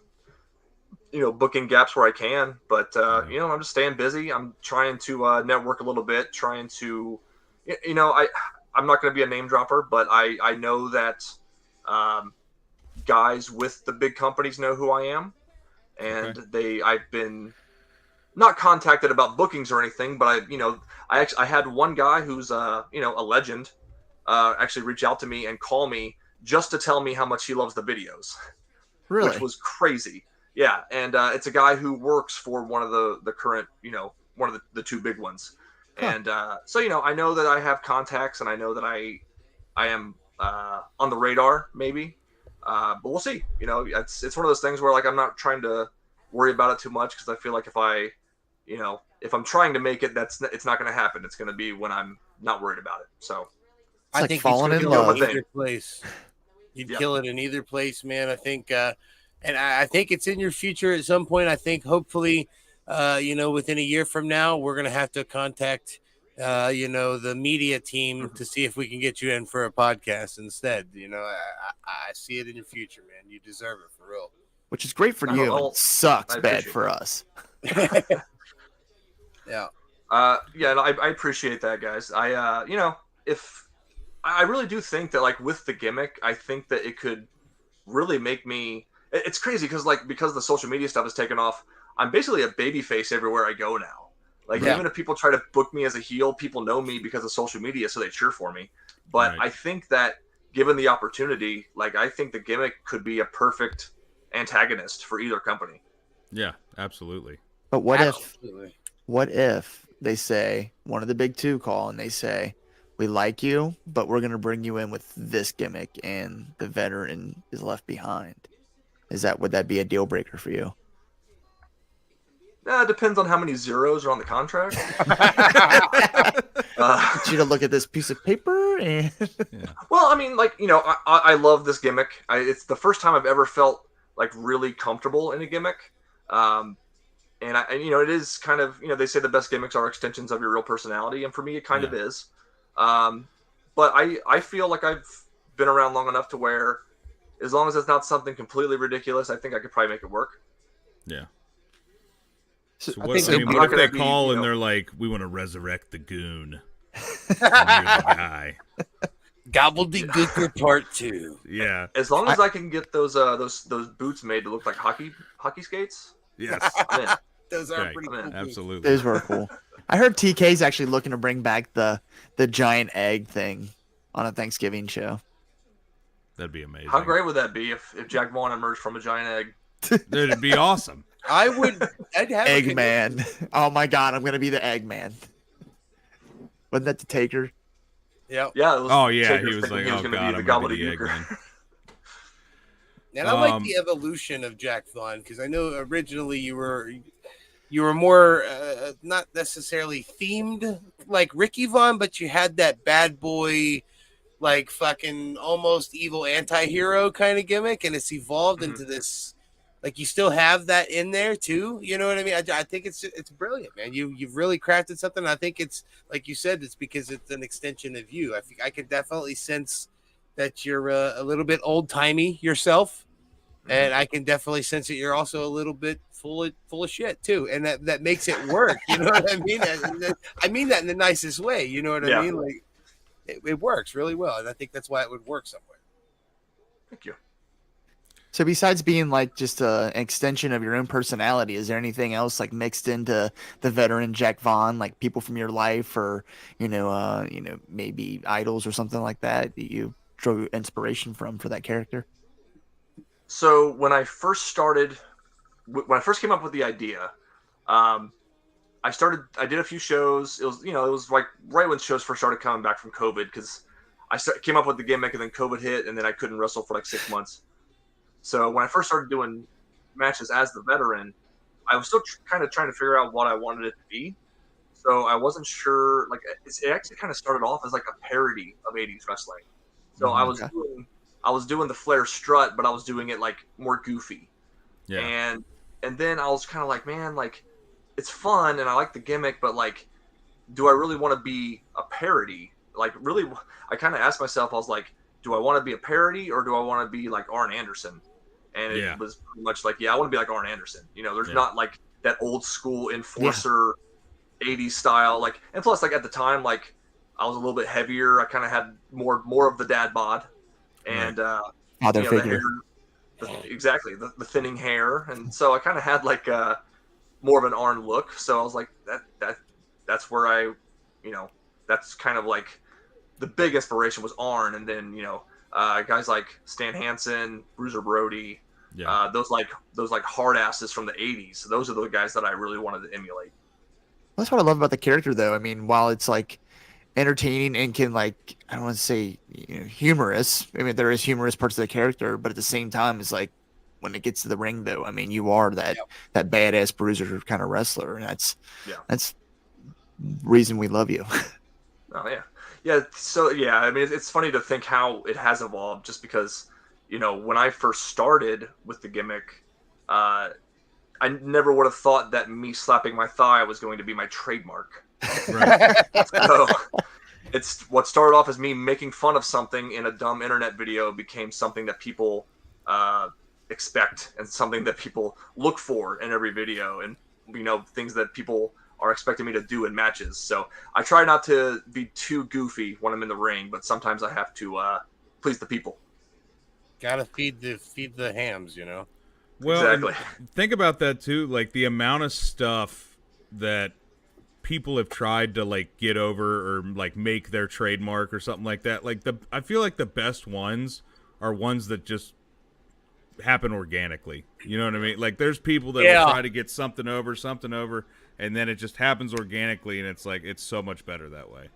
D: in booking gaps where I can. But I'm just staying busy. I'm trying to network a little bit, trying to I'm not going to be a name dropper, but I know that guys with the big companies know who I am, and I've been not contacted about bookings or anything, but I had one guy who's a legend actually reach out to me and call me just to tell me how much he loves the videos,
A: Really?
D: which was crazy. Yeah, and it's a guy who works for one of the current one of the two big ones.
A: Huh.
D: And so I know that I have contacts, and I know that I am on the radar, maybe. But we'll see. It's one of those things where I'm not trying to worry about it too much, because I feel like if I'm trying to make it, it's not going to happen. It's going to be when I'm not worried about it. So
A: It's like
E: you'd
A: falling in
E: kill
A: love.
E: it in either place. You'd
D: Yep.
E: kill it in either place, man. I think, and I think it's in your future at some point. I think hopefully, within a year from now, we're gonna have to contact, the media team to see if we can get you in for a podcast instead. I see it in your future, man. You deserve it for real.
A: Which is great for you.
D: I'll-
A: and sucks
D: I
A: bad
D: appreciate
A: for
D: that.
A: us.
E: Yeah.
D: no, I appreciate that, guys. If I really do think that with the gimmick, I think that it could really make me. It's crazy because the social media stuff has taken off. I'm basically a baby face everywhere I go now.
E: Yeah.
D: Even if people try to book me as a heel, people know me because of social media, so they cheer for me. But
C: Right.
D: I think that given the opportunity, I think the gimmick could be a perfect antagonist for either company.
C: Yeah, absolutely.
A: But
E: Absolutely.
A: what if they say, one of the big two call and they say, we like you, but we're going to bring you in with this gimmick and the veteran is left behind? Would that be a deal breaker for you?
D: It depends on how many zeros are on the contract.
A: Get you to look at this piece of paper and
D: Well, I mean, I love this gimmick. It's the first time I've ever felt really comfortable in a gimmick. And it is kind of, they say the best gimmicks are extensions of your real personality, and for me, it kind of is. But I feel like I've been around long enough to where, as long as it's not something completely ridiculous, I think I could probably make it work.
C: Yeah.
A: So
C: So
A: I
C: what,
A: think
C: I
A: they-
C: mean,
D: I'm
C: what
D: not
C: if they
D: gonna be,
C: call
D: you
C: and
D: know-
C: they're like, we want to resurrect the goon? And you're the guy.
E: Gobbledygooker Part 2.
C: Yeah.
D: As long as I can get those boots made to look like hockey skates,
C: Yes.
D: I'm in.
E: Those are
C: Right.
E: pretty
D: I'm in.
E: cool.
C: Absolutely.
A: those were cool. I heard TK's actually looking to bring back the giant egg thing on a Thanksgiving show.
C: That'd be amazing.
D: How great would that be if Jack Vaugn emerged from a giant egg?
C: It'd be awesome.
E: I'd have a
A: Eggman. Oh my god, I'm gonna be the Eggman. Wasn't that the Taker?
E: Yep.
D: Yeah. It was
C: Oh yeah,
D: Taker
C: he was
D: thinking
C: like,
D: he was
C: "Oh
D: going to
C: god,
D: be
C: I'm
D: the
C: gonna be the
D: gobbledygooker.
C: Eggman."
E: And I like the evolution of Jack Vaugn because I know originally you were more not necessarily themed like Ricky Vaughn, but you had that bad boy, like fucking almost evil anti-hero kind of gimmick, and it's evolved into this. Like you still have that in there too. You know what I mean? I think it's brilliant, man. You've really crafted something. I think it's like you said, it's because it's an extension of you. I can definitely sense that you're a little bit old timey yourself. And I can definitely sense that you're also a little bit full of shit too, and that makes it work. You know what I mean? I mean that in the nicest way. You know what I mean? Like it works really well, and I think that's why it would work somewhere.
D: Thank you.
A: So besides being like just an extension of your own personality, is there anything else like mixed into the veteran Jack Vaugn, like people from your life, or maybe idols or something like that that you drew inspiration from for that character?
D: So when I first came up with the idea, I did a few shows. It was like right when shows first started coming back from COVID, because came up with the gimmick and then COVID hit, and then I couldn't wrestle for like 6 months. So when I first started doing matches as the veteran, I was still kind of trying to figure out what I wanted it to be. So I wasn't sure. Like it actually kind of started off as like a parody of 80s wrestling. So I was doing the Flair strut, but I was doing it like more goofy.
C: Yeah.
D: And then I was kind of like, man, like it's fun and I like the gimmick, but like, do I really want to be a parody? Like really, I kind of asked myself, I was like, do I want to be a parody or do I want to be like Arn Anderson? And it was pretty much like, yeah, I want to be like Arn Anderson. There's not like that old school enforcer 80s style. Like, and plus like at the time, like I was a little bit heavier. I kind of had more of the dad bod. And
A: Father figure.
D: The thinning hair, and so I kind of had like more of an Arn look. So I was like, that's where that's kind of like the big inspiration was Arn, and then guys like Stan Hansen, Bruiser Brody, those hard asses from the '80s. So those are the guys that I really wanted to emulate.
A: That's what I love about the character, though. I mean, while it's like entertaining and can like, I don't want to say humorous. I mean, there is humorous parts of the character, but at the same time, it's like when it gets to the ring, though. I mean, you are that badass bruiser kind of wrestler, and that's reason we love you.
D: Oh yeah. So yeah, I mean, it's funny to think how it has evolved, just because when I first started with the gimmick, I never would have thought that me slapping my thigh was going to be my trademark.
C: Right.
D: So it's what started off as me making fun of something in a dumb internet video became something that people expect and something that people look for in every video, and things that people are expecting me to do in matches. So I try not to be too goofy when I'm in the ring, but sometimes I have to please the people.
E: Gotta feed the hams,
C: Well,
D: exactly.
C: Think about that too, like the amount of stuff that people have tried to like get over or like make their trademark or something like that. Like I feel like the best ones are ones that just happen organically. You know what I mean? Like there's people that will try to get something over, and then it just happens organically, and it's like it's so much better that way.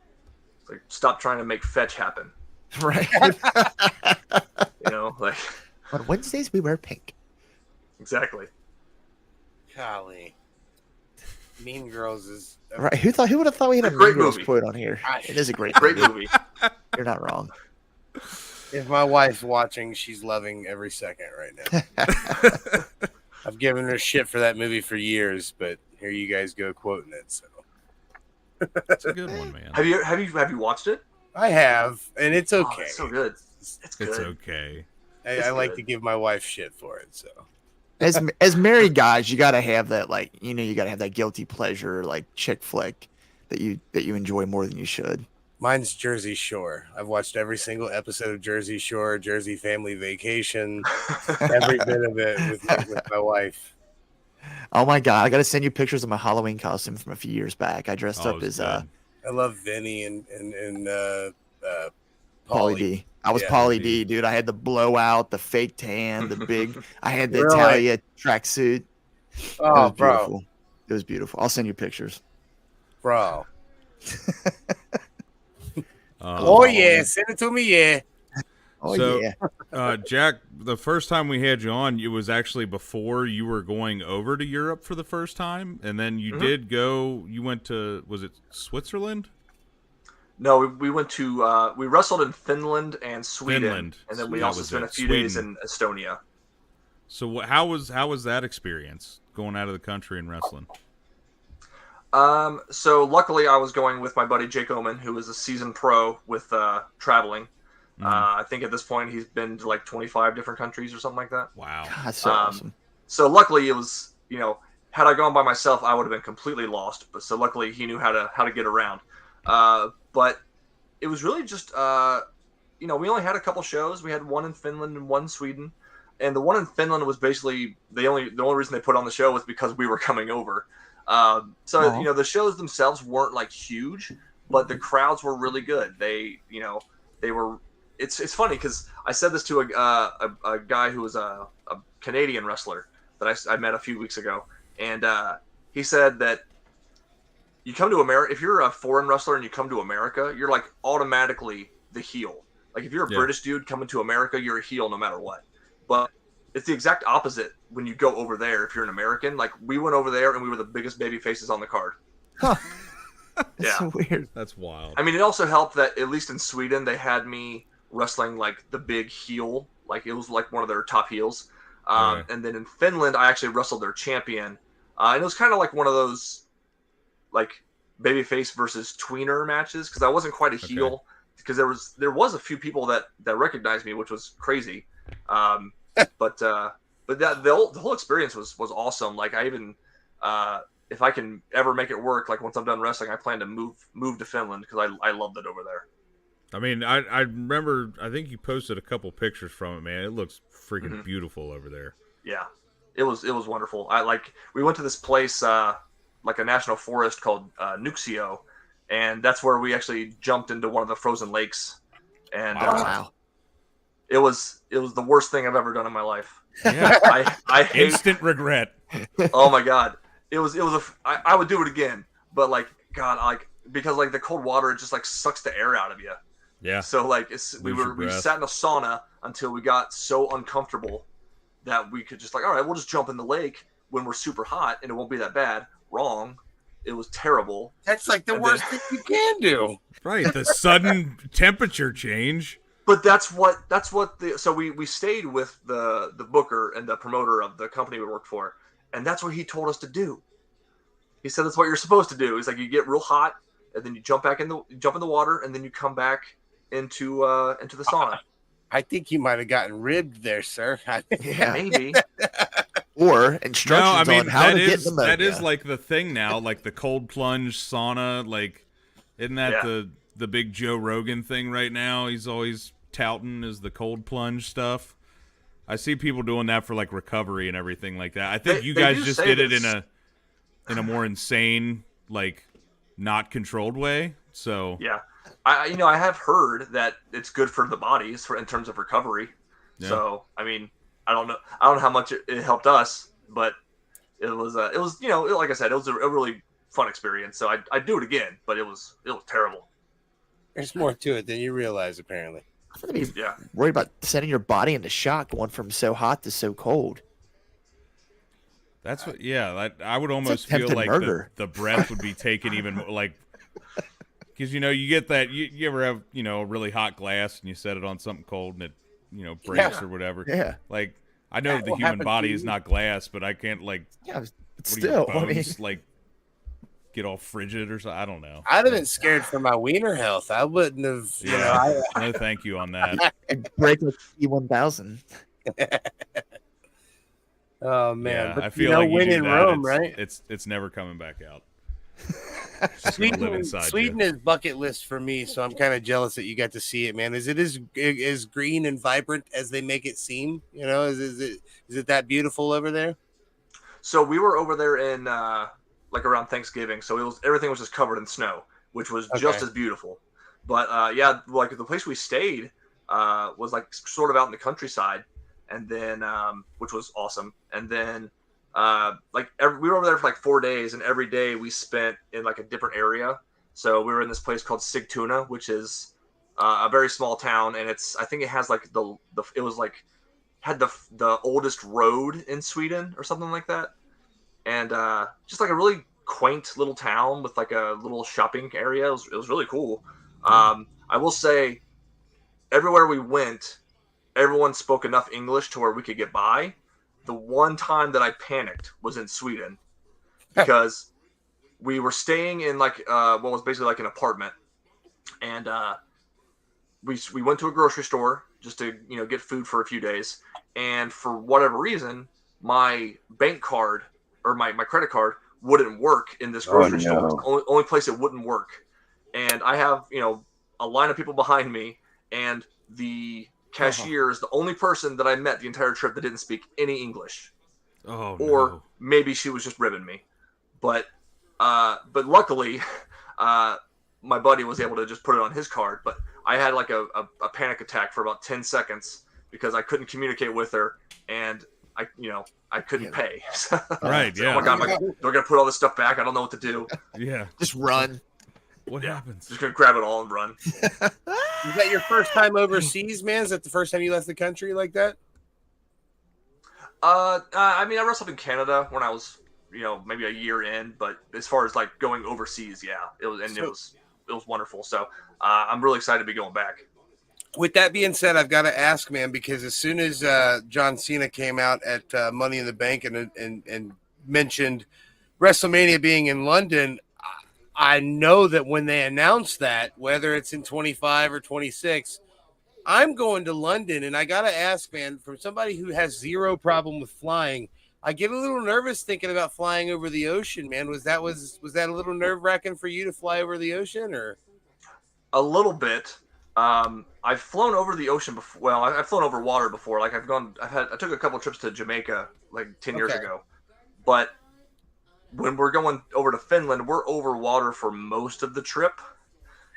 D: It's like stop trying to make fetch happen.
A: Right.
D: Like
A: on Wednesdays we wear pink.
D: Exactly.
E: Golly. Mean Girls is
A: right. Who would have thought we had a Mean Girls quote on here? It is a great
D: movie.
A: You're not wrong.
E: If my wife's watching, she's loving every second right now. I've given her shit for that movie for years, but here you guys go quoting it. So
C: it's a good one, man.
D: Have you watched it?
E: I have, and it's okay.
D: Oh, it's so good.
C: It's okay.
E: I like to give my wife shit for it. So
A: as married guys, you gotta have that you gotta have that guilty pleasure like chick flick that you enjoy more than you should.
E: Mine's Jersey Shore. I've watched every single episode of Jersey Shore, Jersey Family Vacation, every bit of it with my wife.
A: Oh my god, I gotta send you pictures of my Halloween costume from a few years back. I dressed up as
E: I love Vinny and
A: Paulie D. I was
E: Yeah,
A: Paulie D, dude. I had the blowout, the fake tan, the big. I had the
E: Really?
A: Italia tracksuit. It
E: Oh,
A: was beautiful. It was beautiful. I'll send you pictures.
E: bro.
C: Oh,
E: Yeah, send it to me. Yeah.
A: Oh
C: So,
A: yeah.
C: Jack, the first time we had you on, it was actually before you were going over to Europe for the first time, and then you did go. You went to, was it Switzerland?
D: No, we went to we wrestled in Finland and Sweden,
C: Finland.
D: and then we
C: That
D: also
C: was
D: spent
C: it.
D: a few
C: Sweden.
D: days in Estonia.
C: So, how was that experience going out of the country and wrestling?
D: So luckily I was going with my buddy Jake Oman, who is a seasoned pro with traveling. I think at this point he's been to like 25 different countries or something like that.
C: Wow.
A: God, that's so awesome.
D: So luckily it was, had I gone by myself, I would have been completely lost. But so luckily he knew how to get around. But it was really just, we only had a couple shows. We had one in Finland and one in Sweden. And the one in Finland was basically the only reason they put on the show was because we were coming over. The shows themselves weren't like huge, but the crowds were really good. They were. It's funny because I said this to a guy who was a Canadian wrestler that I met a few weeks ago, and he said that you come to America, if you're a foreign wrestler and you come to America, you're like automatically the heel. Like if you're a British dude coming to America, you're a heel no matter what. But it's the exact opposite when you go over there. If you're an American, like we went over there and we were the biggest baby faces on the card.
A: Huh.
D: Yeah,
A: So weird.
C: That's wild.
D: I mean, it also helped that at least in Sweden they had me wrestling like the big heel, like it was like one of their top heels. And then in Finland, I actually wrestled their champion, and it was kind of like one of those like babyface versus tweener matches because I wasn't quite a heel because there was a few people that recognized me, which was crazy. But that the whole experience was awesome. Like I even if I can ever make it work, like once I'm done wrestling, I plan to move to Finland because I loved it over there.
C: I mean, I remember. I think you posted a couple pictures from it, man. It looks freaking beautiful over there.
D: Yeah, it was wonderful. We went to this place like a national forest called Nuxio, and that's where we actually jumped into one of the frozen lakes. And
A: Wow.
D: it was the worst thing I've ever done in my life.
C: Yeah.
D: I hate.
C: Instant regret.
D: Oh my god, I would do it again, but like God, like because like the cold water, it just like sucks the air out of you.
C: Yeah.
D: So like we
C: breath.
D: sat in a sauna until we got so uncomfortable that we could just like, all right, we'll just jump in the lake when we're super hot and it won't be that bad. Wrong. It was terrible.
E: That's like the worst thing you can do.
C: Right. The sudden temperature change.
D: But so we stayed with the booker and the promoter of the company we worked for, and that's what he told us to do. He said that's what you're supposed to do. He's like, you get real hot and then you jump in the water and then you come back into the sauna.
E: I think you might have gotten ribbed there, sir.
A: Yeah.
D: Maybe.
A: Or instructions on how to get the
C: that is like the thing now, like the cold plunge sauna. Like, isn't that the big Joe Rogan thing right now? He's always touting is the cold plunge stuff. I see people doing that for like recovery and everything like that. I think you guys just did it in a more insane, like not controlled way. So
D: yeah, I have heard that it's good for the bodies in terms of recovery. Yeah. So I mean, I don't know how much it helped us, but it was like I said, it was a really fun experience. So I'd do it again, but it was terrible.
E: There's more to it than you realize, apparently.
A: I'm gonna be worried about sending your body into shock going from so hot to so cold.
C: That's what. Yeah, I would almost feel like the breath would be taken even more, like because you get that you ever have a really hot glass and you set it on something cold and it breaks or whatever.
A: Yeah.
C: Like I know the human body is not glass, but I can't like.
A: Yeah, but
C: still,
A: bones,
C: like get all frigid or something. I don't know.
E: I'd have been scared for my wiener health. I wouldn't have.
C: No, thank you on that.
A: And break like T1000.
E: Oh man!
C: Yeah,
E: but
C: I feel like
E: when in Rome, right?
C: It's never coming back out.
E: Sweden is bucket list for me, so I'm kind of jealous that you got to see it, man. Is it as green and vibrant as they make it seem? Is it that beautiful over there?
D: So we were over there in like around Thanksgiving, so everything was just covered in snow, which was just as beautiful. But yeah, like the place we stayed was like sort of out in the countryside, and then which was awesome. And then we were over there for like 4 days, and every day we spent in like a different area. So we were in this place called Sigtuna, which is a very small town, and I think it has like it was like had the oldest road in Sweden or something like that, and just like a really quaint little town with like a little shopping area. It was really cool. I will say, everywhere we went, everyone spoke enough English to where we could get by. The one time that I panicked was in Sweden because we were staying in like what was basically like an apartment, and we went to a grocery store just to get food for a few days, and for whatever reason, my bank card or my credit card wouldn't work in this grocery store. It's the only place it wouldn't work, and I have a line of people behind me, and the cashier is the only person that I met the entire trip that didn't speak any English. Or maybe she was just ribbing me, but luckily, my buddy was able to just put it on his card. But I had like a panic attack for about 10 seconds because I couldn't communicate with her, and I couldn't pay.
C: Right? Yeah.
D: Oh my God, they're gonna put all this stuff back. I don't know what to do.
C: Yeah.
A: Just run.
C: What happens?
D: Just gonna grab it all and run.
E: Is that your first time overseas, man? Is that the first time you left the country like that?
D: I mean, I wrestled in Canada when I was, maybe a year in. But as far as like going overseas, yeah, it was wonderful. So I'm really excited to be going back.
E: With that being said, I've got to ask, man, because as soon as John Cena came out at Money in the Bank and mentioned WrestleMania being in London, I know that when they announce that, whether it's in 25 or 26, I'm going to London. And I got to ask, man, from somebody who has zero problem with flying, I get a little nervous thinking about flying over the ocean, man. Was that a little nerve-wracking for you to fly over the ocean, or?
D: A little bit. I've flown over the ocean before. Well, I've flown over water before. Like I took a couple trips to Jamaica like 10 years ago, but when we're going over to Finland, we're over water for most of the trip.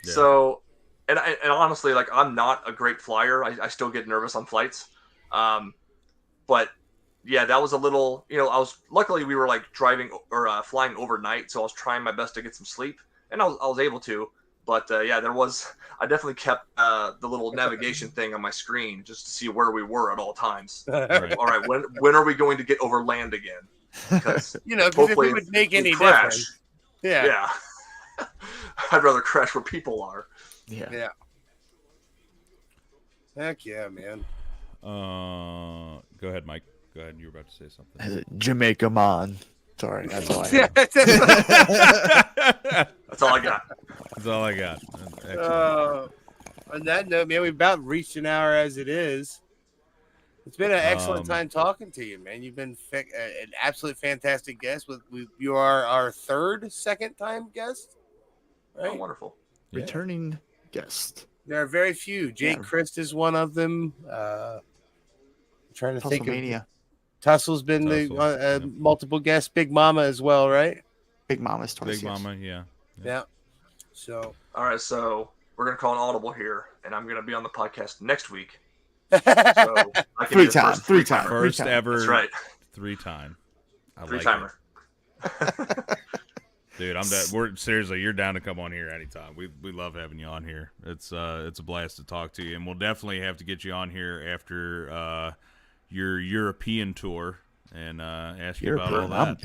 D: Yeah. So, and honestly, like, I'm not a great flyer. I still get nervous on flights. But yeah, that was a little, luckily we were like driving or flying overnight. So I was trying my best to get some sleep, and I was able to. But yeah, I definitely kept the little navigation thing on my screen just to see where we were at all times. Right. All right, when are we going to get over land again? Because
E: if it would make any difference. Yeah.
D: I'd rather crash where people are.
E: Yeah. Heck yeah, man.
C: Go ahead, Mike. Go ahead. You were about to say something.
A: Jamaica man. Sorry, that's all I have.
D: That's all I got.
C: That's all I got.
E: On that note, man, we've about reached an hour as it is. It's been an excellent time talking to you, man. You've been an absolute fantastic guest. You are our second time guest. Right?
D: Oh, wonderful.
A: Returning guest.
E: There are very few. Jake Christ is one of them. Trying to think of Tussel's been the multiple guests. Big Mama as well, right?
A: Big Mama's 26.
C: Big Mama, yeah.
E: So,
D: all right. So we're gonna call an audible here, and I'm gonna be on the podcast next week. So I can
A: three times.
C: First ever.
D: That's right.
C: 3-time.
D: Three-timer.
C: Dude, we're seriously, you're down to come on here anytime. We love having you on here. It's a blast to talk to you, and we'll definitely have to get you on here after your European tour and ask you about all that.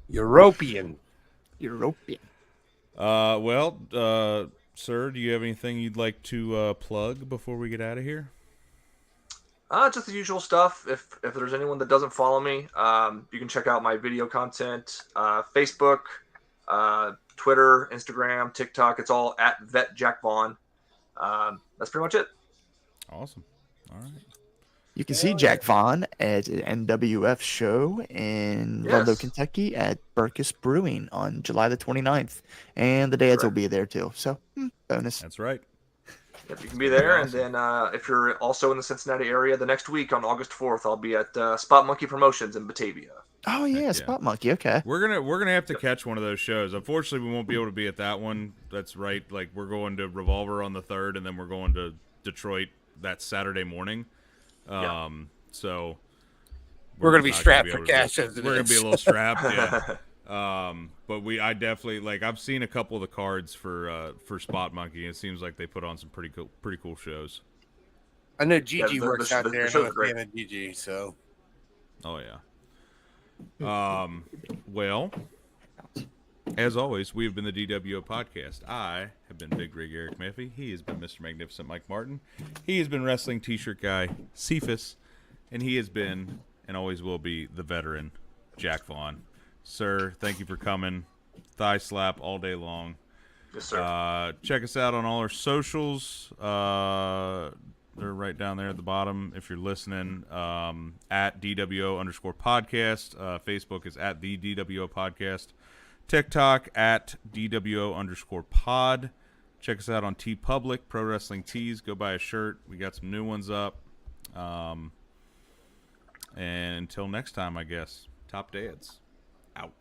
E: European.
C: Well, sir, do you have anything you'd like to plug before we get out of here?
D: Just the usual stuff. If there's anyone that doesn't follow me, you can check out my video content, Facebook, Twitter, Instagram, TikTok. It's all at VetJackVaugn. That's pretty much it.
C: Awesome. All right.
A: You can see Jack Vaugn at an NWF show in Ludlow, Kentucky at Burkus Brewing on July the 29th. And the dads will be there too. So, bonus.
C: That's right.
D: Yep, you can be there. And then if you're also in the Cincinnati area, the next week on August 4th, I'll be at Spot Monkey Promotions in Batavia.
A: Oh yeah, Spot Monkey. Okay.
C: We're gonna have to catch one of those shows. Unfortunately, we won't be able to be at that one. That's right. Like we're going to Revolver on the 3rd, and then we're going to Detroit that Saturday morning. So
E: we're gonna be strapped for cash.
C: We're gonna be a little strapped. Yeah. But I definitely like. I've seen a couple of the cards for Spot Monkey, and it seems like they put on some pretty cool shows.
E: I know Gigi works out there, and I'm a fan of Gigi. So.
C: Oh yeah. Well, as always, we have been the DWO podcast. I have been Big Rig Eric Maffey. He has been Mr. Magnificent Mike Martin. He has been wrestling t-shirt guy Cephas, and he has been and always will be the veteran Jack Vaugn. Sir, thank you for coming. Thigh slap all day long.
D: Yes, sir.
C: Check us out on all our socials. They're right down there at the bottom if you're listening. At DWO_podcast. Facebook is at the DWO podcast. TikTok at DWO_pod. Check us out on TeePublic, Pro Wrestling Tees. Go buy a shirt. We got some new ones up. And until next time, I guess. Top Dads. Out.